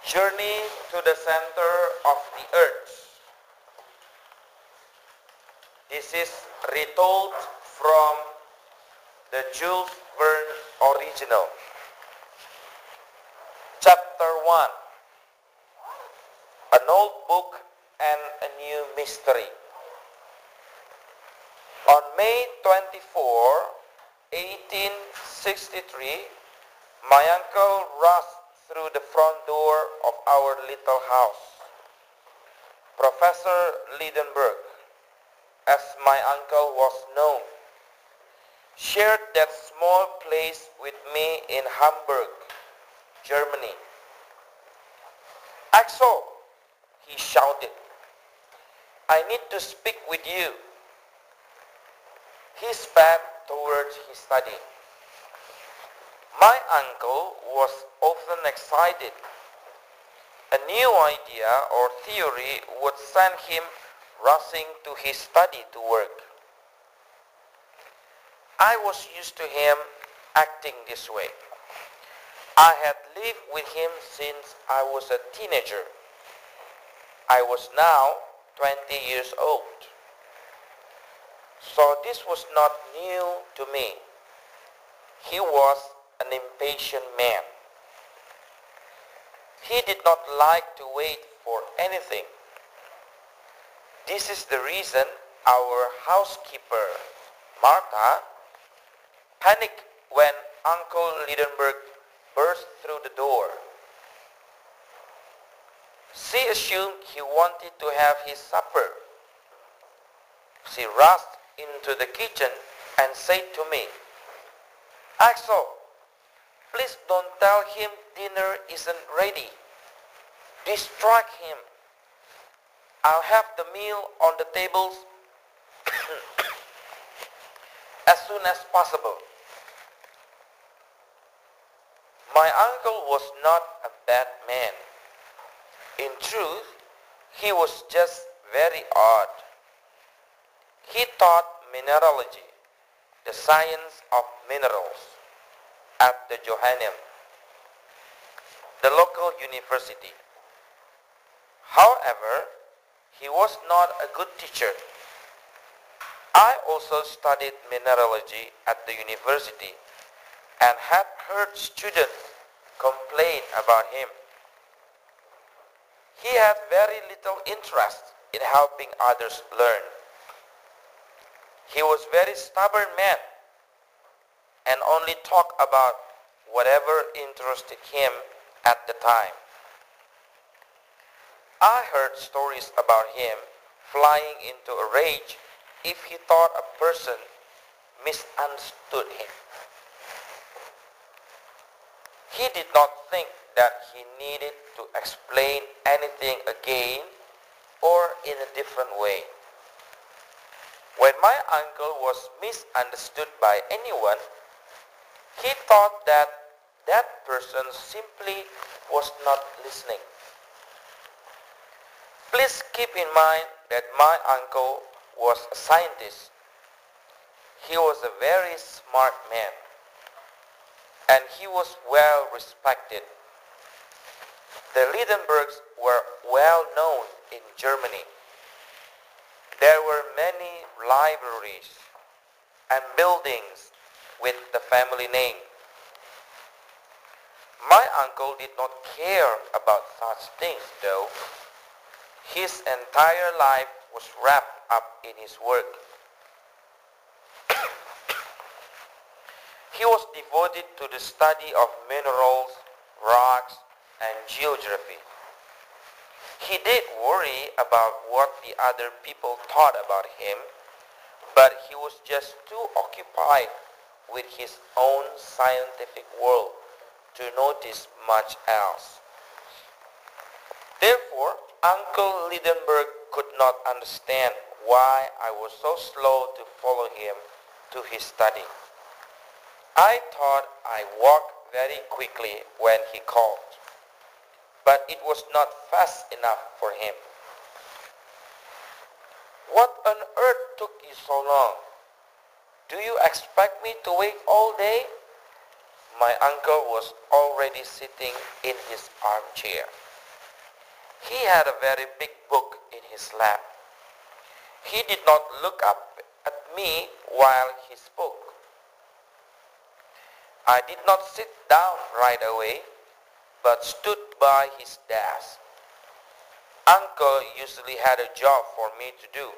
Journey to the Center of the Earth. This is retold from the Jules Verne original. Chapter 1. An old book and a new mystery. On May 24, 1863, my uncle rushed through the front door of our little house. Professor Lidenbrock, as my uncle was known, shared that small place with me in Hamburg, Germany. "Axel," he shouted, "I need to speak with you." He sped towards his study. My uncle was often excited. A new idea or theory would send him rushing to his study to work. I was used to him acting this way. I had lived with him since I was a teenager. I was now 20 years old. So this was not new to me. He was an impatient man. He did not like to wait for anything. This is the reason our housekeeper, Martha, panicked when Uncle Lidenbrock burst through the door. She assumed he wanted to have his supper. She rushed into the kitchen and said to me, "Axel, please don't tell him dinner isn't ready. Distract him. I'll have the meal on the tables as soon as possible." My uncle was not a bad man. In truth, he was just very odd. He taught mineralogy, the science of minerals, at the Johanneum, the local university. However, he was not a good teacher. I also studied mineralogy at the university and had heard students complain about him. He had very little interest in helping others learn. He was a very stubborn man and only talked about whatever interested him at the time. I heard stories about him flying into a rage if he thought a person misunderstood him. He did not think that he needed to explain anything again or in a different way. When my uncle was misunderstood by anyone, he thought that that person simply was not listening. Please keep in mind that my uncle was a scientist. He was a very smart man, and he was well respected. The Lidenbrocks were well known in Germany. There were many libraries and buildings with the family name. My uncle did not care about such things, though. His entire life was wrapped up in his work. He was devoted to the study of minerals, rocks, and geography. He did worry about what the other people thought about him, but he was just too occupied with his own scientific world to notice much else. Therefore, Uncle Lidenbrock could not understand why I was so slow to follow him to his study. I thought I walked very quickly when he called, but it was not fast enough for him. "What on earth took you so long? Do you expect me to wait all day?" My uncle was already sitting in his armchair. He had a very big book in his lap. He did not look up at me while he spoke. I did not sit down right away, but stood by his desk. Uncle usually had a job for me to do.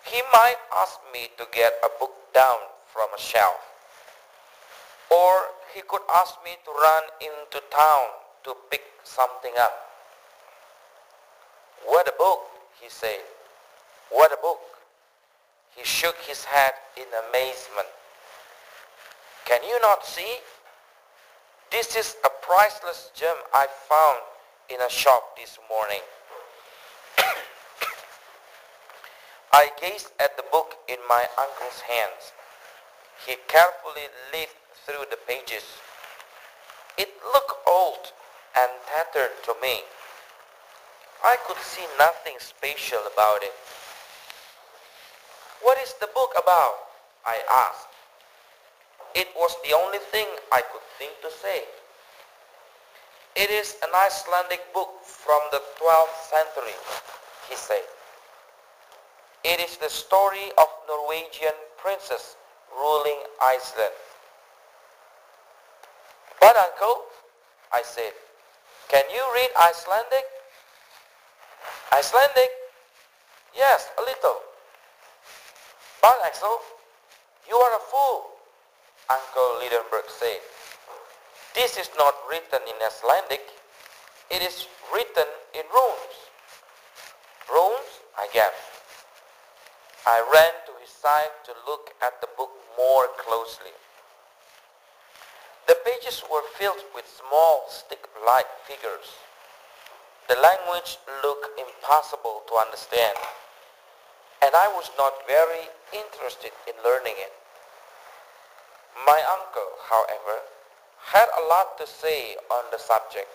He might ask me to get a book down from a shelf, or he could ask me to run into town to pick something up. "What a book," he said. "What a book." He shook his head in amazement. "Can you not see? This is a priceless gem I found in a shop this morning." I gazed at the book in my uncle's hands. He carefully leafed through the pages. It looked old and tattered to me. I could see nothing special about it. "What is the book about?" I asked. It was the only thing I could think to say. "It is an Icelandic book from the 12th century," he said. "It is the story of Norwegian princess ruling Iceland." "But uncle," I said, "can you read Icelandic?" "Icelandic? Yes, a little." "But Axel, you are a fool," Uncle Lidenbrock said. "This is not written in Icelandic. It is written in runes." "Runes?" I gasped. I ran to his side to look at the book more closely. The pages were filled with small stick-like figures. The language looked impossible to understand, and I was not very interested in learning it. My uncle, however, had a lot to say on the subject.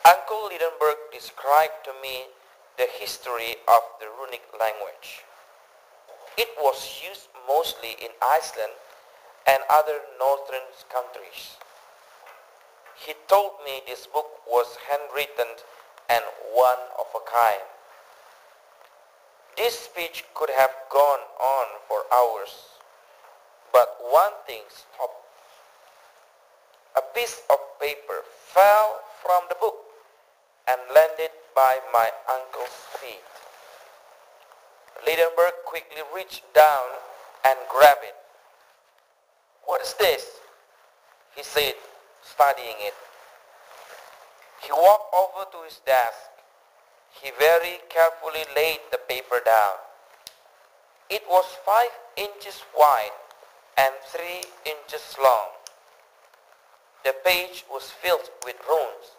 Uncle Lidenbrock described to me the history of the runic language. It was used mostly in Iceland and other northern countries. He told me this book was handwritten and one of a kind. This speech could have gone on for hours, but one thing stopped. A piece of paper fell from the book and landed by my uncle's feet. Lidenbrock quickly reached down and grabbed it. "What is this?" he said, studying it. He walked over to his desk. He very carefully laid the paper down. It was 5 inches wide and 3 inches long. The page was filled with runes.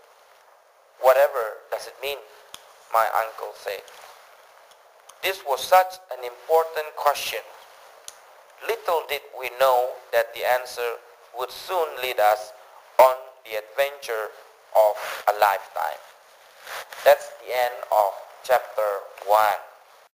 "Whatever does it mean?" my uncle said. This was such an important question. Little did we know that the answer would soon lead us on the adventure of a lifetime. That's the end of chapter 1.